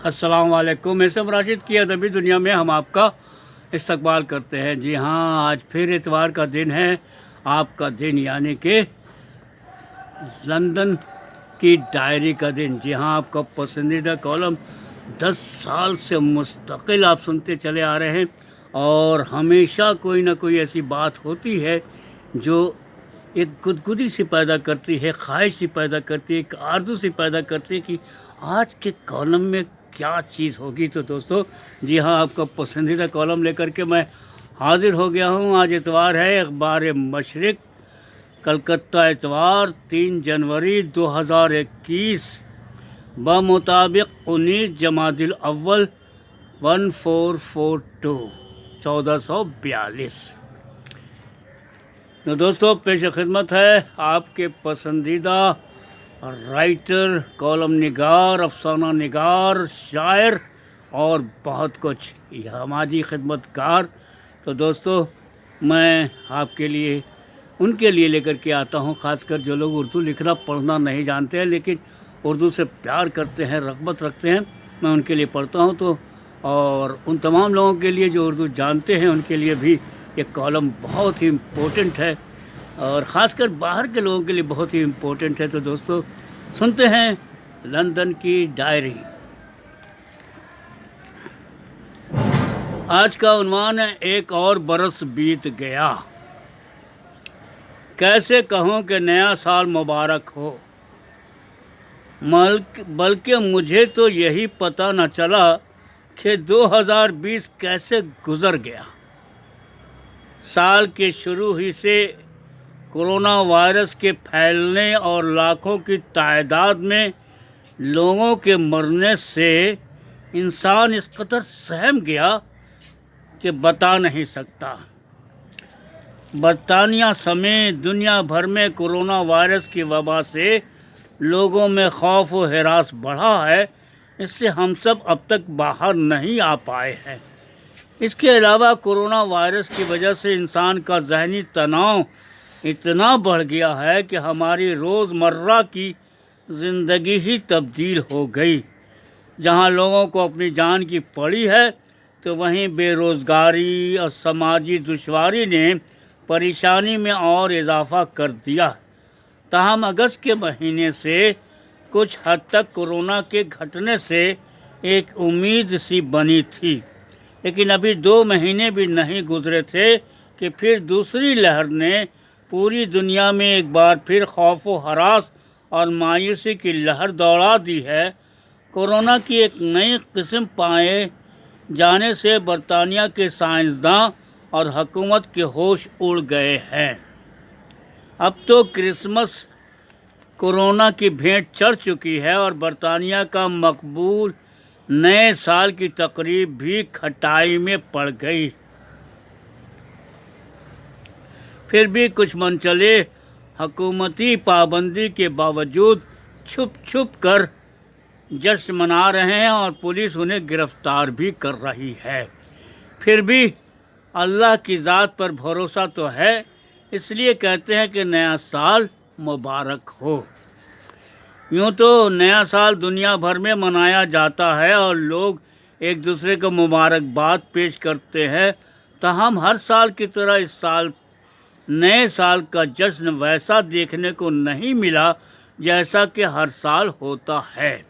अस्सलाम वालेकुम। इसम राशिद की अदबी दुनिया में हम आपका इस्तकबाल करते हैं। जी हाँ, आज फिर इतवार का दिन है, आपका दिन यानी कि लंदन की डायरी का दिन। जी हाँ, आपका पसंदीदा कॉलम 10 साल से मुस्तकिल आप सुनते चले आ रहे हैं और हमेशा कोई ना कोई ऐसी बात होती है जो एक गुदगुदी सी पैदा करती है, ख्वाहिश सी पैदा करती है, एक आरज़ू सी पैदा करती है कि आज के कॉलम में क्या चीज़ होगी। तो दोस्तों, जी हाँ, आपका पसंदीदा कॉलम लेकर के मैं हाज़िर हो गया हूँ। आज इतवार है, अखबार मशरिक़, कलकत्ता, इतवार 3 जनवरी 2021 बमुताबिक 19 जमादिल अव्वल 1442। तो दोस्तों, पेश खिदमत है आपके पसंदीदा राइटर, कॉलम निगार, अफसाना निगार, शायर और बहुत कुछ, समाजी खिदमतकार। तो दोस्तों, मैं आपके लिए उनके लिए लेकर के आता हूं, ख़ासकर जो लोग उर्दू लिखना पढ़ना नहीं जानते हैं लेकिन उर्दू से प्यार करते हैं, रग़बत रखते हैं, मैं उनके लिए पढ़ता हूं। तो और उन तमाम लोगों के लिए जो उर्दू जानते हैं उनके लिए भी ये कॉलम बहुत ही इम्पोर्टेंट है और ख़ासकर बाहर के लोगों के लिए बहुत ही इम्पोर्टेंट है। तो दोस्तों, सुनते हैं लंदन की डायरी। आज का उन्वान है, एक और बरस बीत गया, कैसे कहूँ कि नया साल मुबारक हो। बल्कि मुझे तो यही पता न चला कि 2020 कैसे गुज़र गया। साल के शुरू ही से कोरोना वायरस के फैलने और लाखों की तादाद में लोगों के मरने से इंसान इस कदर सहम गया कि बता नहीं सकता। बरतानिया समेत दुनिया भर में कोरोना वायरस की वबा से लोगों में खौफ व हिरास बढ़ा है। इससे हम सब अब तक बाहर नहीं आ पाए हैं। इसके अलावा कोरोना वायरस की वजह से इंसान का ज़हनी तनाव इतना बढ़ गया है कि हमारी रोज़मर्रा की ज़िंदगी ही तब्दील हो गई। जहां लोगों को अपनी जान की पड़ी है तो वहीं बेरोज़गारी और समाजी दुश्वारी ने परेशानी में और इजाफ़ा कर दिया। ताहम अगस्त के महीने से कुछ हद तक कोरोना के घटने से एक उम्मीद सी बनी थी, लेकिन अभी 2 महीने भी नहीं गुजरे थे कि फिर दूसरी लहर ने पूरी दुनिया में एक बार फिर खौफ व हरास और मायूसी की लहर दौड़ा दी है। कोरोना की एक नई किस्म पाए जाने से बरतानिया के साइंसदान और हुकूमत के होश उड़ गए हैं। अब तो क्रिसमस कोरोना की भेंट चढ़ चुकी है और बरतानिया का मकबूल नए साल की तकरीब भी खटाई में पड़ गई। फिर भी कुछ मनचले हुकूमती पाबंदी के बावजूद छुप छुप कर जश्न मना रहे हैं और पुलिस उन्हें गिरफ्तार भी कर रही है। फिर भी अल्लाह की ज़ात पर भरोसा तो है, इसलिए कहते हैं कि नया साल मुबारक हो। यूँ तो नया साल दुनिया भर में मनाया जाता है और लोग एक दूसरे को मुबारकबाद पेश करते हैं। ताहम हर साल की तरह इस साल नए साल का जश्न वैसा देखने को नहीं मिला जैसा कि हर साल होता है।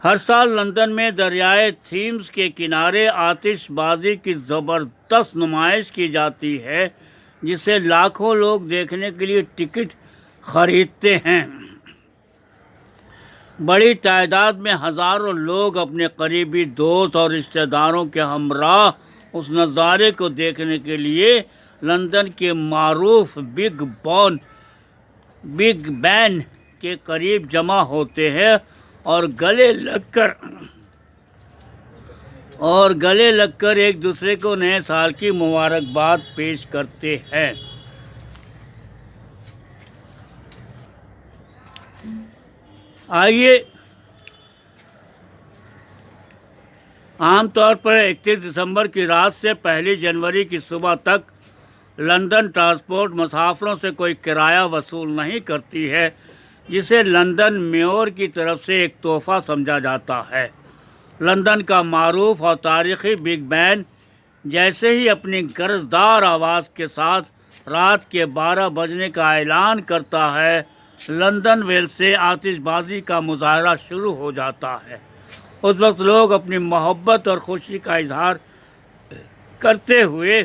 हर साल लंदन में दरियाए थीम्स के किनारे आतिशबाजी की ज़बरदस्त नुमाइश की जाती है, जिसे लाखों लोग देखने के लिए टिकट खरीदते हैं। बड़ी तादाद में हज़ारों लोग अपने करीबी दोस्त और रिश्तेदारों के हमराह उस नज़ारे को देखने के लिए लंदन के मारूफ बिग बैन के करीब जमा होते हैं और गले लगकर एक दूसरे को नए साल की मुबारकबाद पेश करते हैं। आइए, आमतौर पर 31 दिसंबर की रात से 1 जनवरी की सुबह तक लंदन ट्रांसपोर्ट मुसाफिरों से कोई किराया वसूल नहीं करती है, जिसे लंदन मेयर की तरफ से एक तोहफा समझा जाता है। लंदन का मारूफ और तारीखी बिग बैन जैसे ही अपनी गरजदार आवाज़ के साथ रात के 12 बजने का ऐलान करता है, लंदन वेल से आतिशबाजी का मुजाहरा शुरू हो जाता है। उस वक्त लोग अपनी मोहब्बत और खुशी का इजहार करते हुए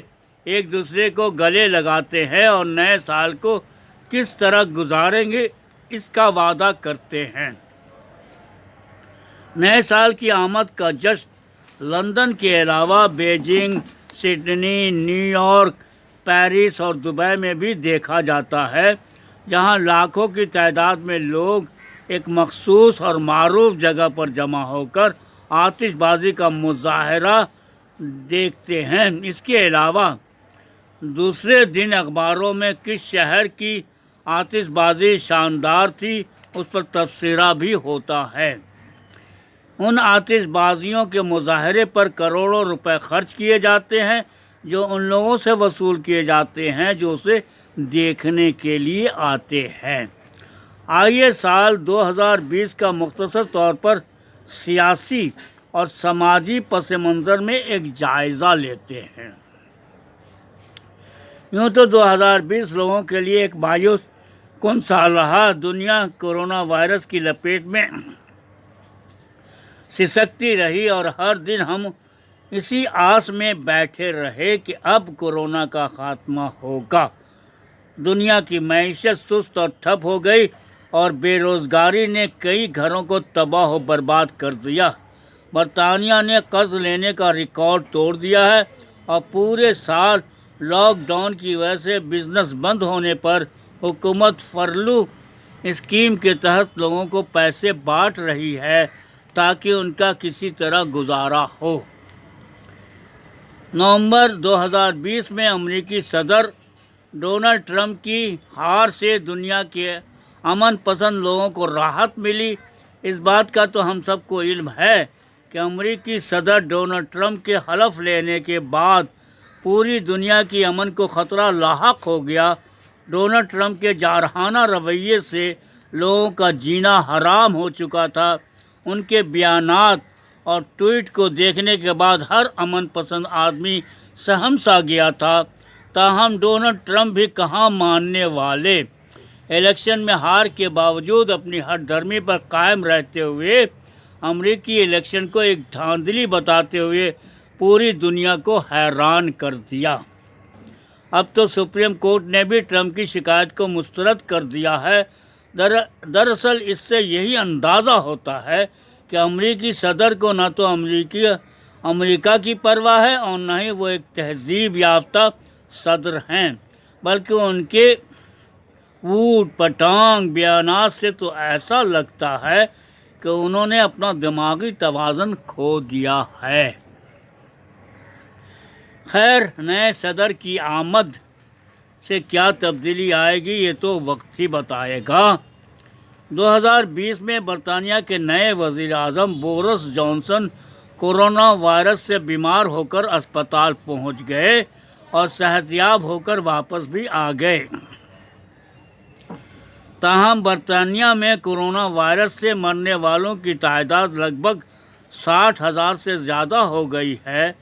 एक दूसरे को गले लगाते हैं और नए साल को किस तरह गुजारेंगे इसका वादा करते हैं। नए साल की आमद का जश्न लंदन के अलावा बीजिंग, सिडनी, न्यूयॉर्क, पेरिस और दुबई में भी देखा जाता है, जहां लाखों की तादाद में लोग एक मखसूस और मारूफ जगह पर जमा होकर आतिशबाजी का मुजाहरा देखते हैं। इसके अलावा दूसरे दिन अखबारों में किस शहर की आतिशबाजी शानदार थी उस पर तबसरा भी होता है। उन आतिशबाजियों के मुजाहरे पर करोड़ों रुपए खर्च किए जाते हैं, जो उन लोगों से वसूल किए जाते हैं जो उसे देखने के लिए आते हैं। आइए साल 2020 का मुख्तसर तौर पर सियासी और समाजी पस मंज़र में एक जायज़ा लेते हैं। यूँ तो 2020 लोगों के लिए एक मायूस कुन साल रहा। दुनिया कोरोना वायरस की लपेट में सिसकती रही और हर दिन हम इसी आस में बैठे रहे कि अब कोरोना का खात्मा होगा। दुनिया की मईशत सुस्त और ठप हो गई और बेरोज़गारी ने कई घरों को तबाह व बर्बाद कर दिया। बरतानिया ने कर्ज लेने का रिकॉर्ड तोड़ दिया है और पूरे साल लॉकडाउन की वजह से बिजनेस बंद होने पर हुकूमत फरलू स्कीम के तहत लोगों को पैसे बांट रही है ताकि उनका किसी तरह गुजारा हो। नवंबर 2020 में अमेरिकी सदर डोनाल्ड ट्रंप की हार से दुनिया के अमन पसंद लोगों को राहत मिली। इस बात का तो हम सबको इल्म है कि अमेरिकी सदर डोनाल्ड ट्रंप के हलफ लेने के बाद पूरी दुनिया की अमन को ख़तरा लाहक हो गया। डोनाल्ड ट्रंप के जारहाना रवैये से लोगों का जीना हराम हो चुका था। उनके बयानात और ट्वीट को देखने के बाद हर अमन पसंद आदमी सहम सा गया था। ताहम डोनाल्ड ट्रंप भी कहाँ मानने वाले। इलेक्शन में हार के बावजूद अपनी हठधर्मी पर कायम रहते हुए अमेरिकी इलेक्शन को एक धांधली बताते हुए पूरी दुनिया को हैरान कर दिया। अब तो सुप्रीम कोर्ट ने भी ट्रंप की शिकायत को मुस्तरद कर दिया है। दरअसल इससे यही अंदाज़ा होता है कि अमेरिकी सदर को न तो अमेरिका की परवाह है और न ही वो एक तहजीब याफ्ता सदर हैं, बल्कि उनके ऊट पटांग बयानात से तो ऐसा लगता है कि उन्होंने अपना दिमागी तवाज़ुन खो दिया है। खैर, नए सदर की आमद से क्या तब्दीली आएगी ये तो वक्त ही बताएगा। 2020 में बरतानिया के नए वज़ीर आज़म बोरिस जॉनसन कोरोना वायरस से बीमार होकर अस्पताल पहुंच गए और सेहतयाब होकर वापस भी आ गए। ताहम बरतानिया में कोरोना वायरस से मरने वालों की तादाद लगभग 60,000 से ज़्यादा हो गई है।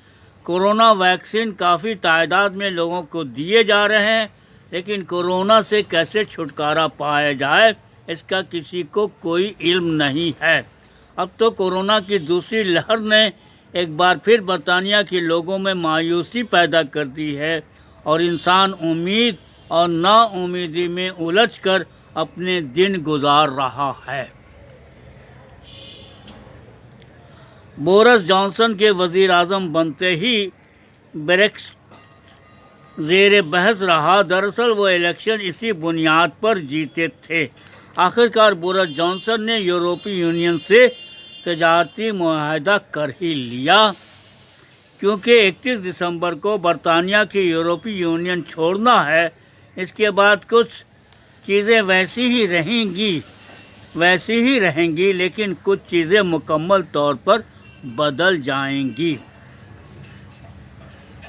कोरोना वैक्सीन काफ़ी तादाद में लोगों को दिए जा रहे हैं, लेकिन कोरोना से कैसे छुटकारा पाया जाए इसका किसी को कोई इल्म नहीं है। अब तो कोरोना की दूसरी लहर ने एक बार फिर बरतानिया के लोगों में मायूसी पैदा कर दी है और इंसान उम्मीद और नाउमीदी में उलझकर अपने दिन गुजार रहा है। बोरिस जॉनसन के वज़ीर आज़म बनते ही ब्रेक्सिट ज़ेर बहस रहा। दरअसल वो इलेक्शन इसी बुनियाद पर जीते थे। आखिरकार बोरिस जॉनसन ने यूरोपीय यूनियन से तजारती मुआहदा कर ही लिया, क्योंकि 31 दिसंबर को बरतानिया की यूरोपीय यूनियन छोड़ना है। इसके बाद कुछ चीज़ें वैसी ही रहेंगी, लेकिन कुछ चीज़ें मुकम्मल तौर पर बदल जाएंगी।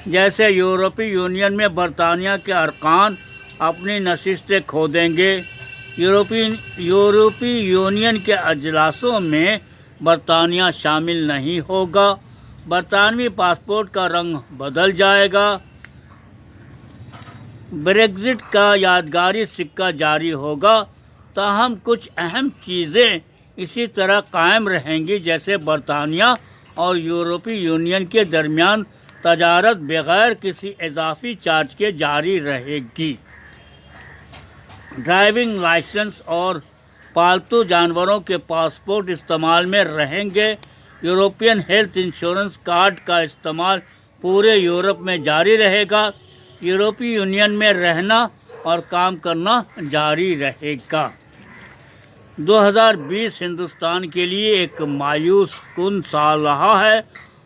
जैसे यूरोपीय यूनियन में बरतानिया के अरकान अपनी नशिस्तें खो देंगे, یورپی یونین کے اجلاسوں میں برطانیہ شامل نہیں ہوگا۔ برطانوی پاسپورٹ کا رنگ بدل جائے گا۔ بریگزٹ کا یادگاری سکہ جاری ہوگا، تاہم کچھ اہم چیزیں اسی طرح قائم رہیں گی، جیسے برطانیہ اور یورپی یونین کے درمیان تجارت بغیر کسی اضافی چارج کے جاری رہے گی۔ ڈرائیونگ لائسنس اور پالتو جانوروں کے پاسپورٹ استعمال میں رہیں گے۔ یورپین ہیلتھ انشورنس کارڈ کا استعمال پورے یورپ میں جاری رہے گا۔ یورپی یونین میں رہنا اور کام کرنا جاری رہے گا۔ 2020 ہندوستان کے لیے ایک مایوس کن سال رہا ہے۔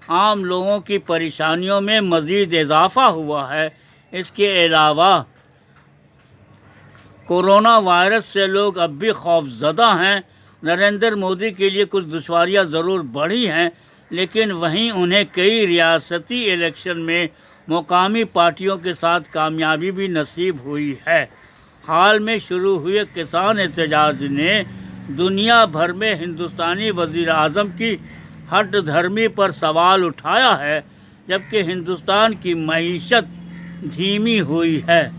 عام لوگوں کی پریشانیوں میں مزید اضافہ ہوا ہے۔ اس کے علاوہ کورونا وائرس سے لوگ اب بھی خوف زدہ ہیں۔ نریندر مودی کے لیے کچھ دشواریاں ضرور بڑھی ہیں، لیکن وہیں انہیں کئی ریاستی الیکشن میں مقامی پارٹیوں کے ساتھ کامیابی بھی نصیب ہوئی ہے۔ حال میں شروع ہوئے کسان احتجاج نے دنیا بھر میں ہندوستانی وزیر اعظم کی ہٹ دھرمی پر سوال اٹھایا ہے، جبکہ ہندوستان کی معیشت دھیمی ہوئی ہے۔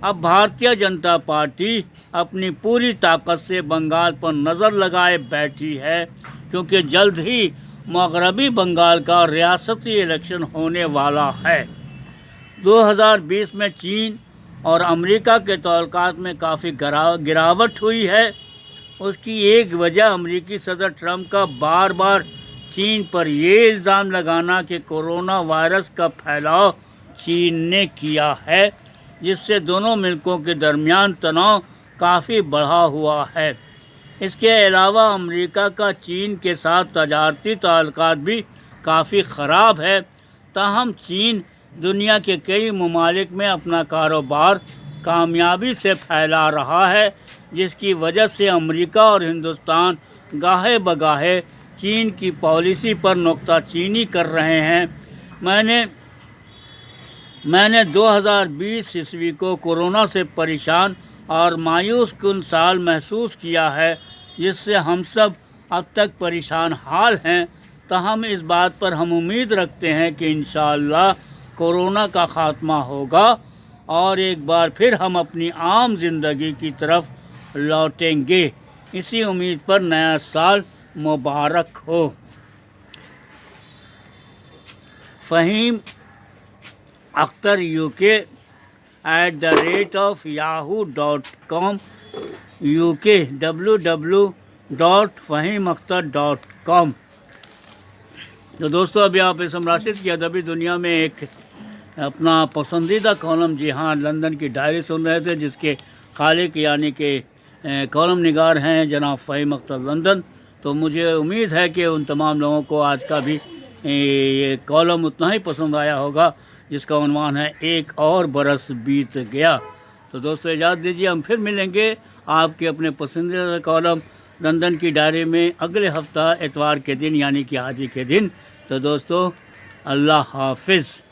اب بھارتیہ جنتا پارٹی اپنی پوری طاقت سے بنگال پر نظر لگائے بیٹھی ہے، کیونکہ جلد ہی مغربی بنگال کا ریاستی الیکشن ہونے والا ہے۔ 2020 میں چین اور امریکہ کے تعلقات میں کافی گراوٹ ہوئی ہے۔ اس کی ایک وجہ امریکی صدر ٹرمپ کا بار بار چین پر یہ الزام لگانا کہ کورونا وائرس کا پھیلاؤ چین نے کیا ہے، جس سے دونوں ملکوں کے درمیان تناؤ کافی بڑھا ہوا ہے۔ اس کے علاوہ امریکہ کا چین کے ساتھ تجارتی تعلقات بھی کافی خراب ہے، تاہم چین دنیا کے کئی ممالک میں اپنا کاروبار کامیابی سے پھیلا رہا ہے، جس کی وجہ سے امریکہ اور ہندوستان گاہے بگاہے چین کی پالیسی پر نکتہ چینی کر رہے ہیں۔ میں نے 2020 عیسوی کو کورونا سے پریشان اور مایوس کن سال محسوس کیا ہے، جس سے ہم سب اب تک پریشان حال ہیں، تاہم اس بات پر ہم امید رکھتے ہیں کہ انشاءاللہ کورونا کا خاتمہ ہوگا اور ایک بار پھر ہم اپنی عام زندگی کی طرف لوٹیں گے۔ اسی امید پر نیا سال مبارک ہو۔ Fahim Akhtar UK @yahoo.com UK www.fahimakhtar.com۔ تو دوستو، ابھی آپ اسم راشد کی ادبی دنیا میں ایک اپنا پسندیدہ کالم، جی ہاں، لندن کی ڈائری سن رہے تھے، جس کے خالق یعنی کہ کالم نگار ہیں جناب فہیم اختر لندن۔ تو مجھے امید ہے کہ ان تمام لوگوں کو آج کا بھی یہ کالم اتنا ہی پسند آیا ہوگا، جس کا عنوان ہے ایک اور برس بیت گیا۔ تو دوستو، اجازت دیجیے، ہم پھر ملیں گے آپ کے اپنے پسندیدہ کالم لندن کی ڈائری میں اگلے ہفتہ اتوار کے دن، یعنی کہ آج ہی کے دن۔ تو دوستو، اللہ حافظ۔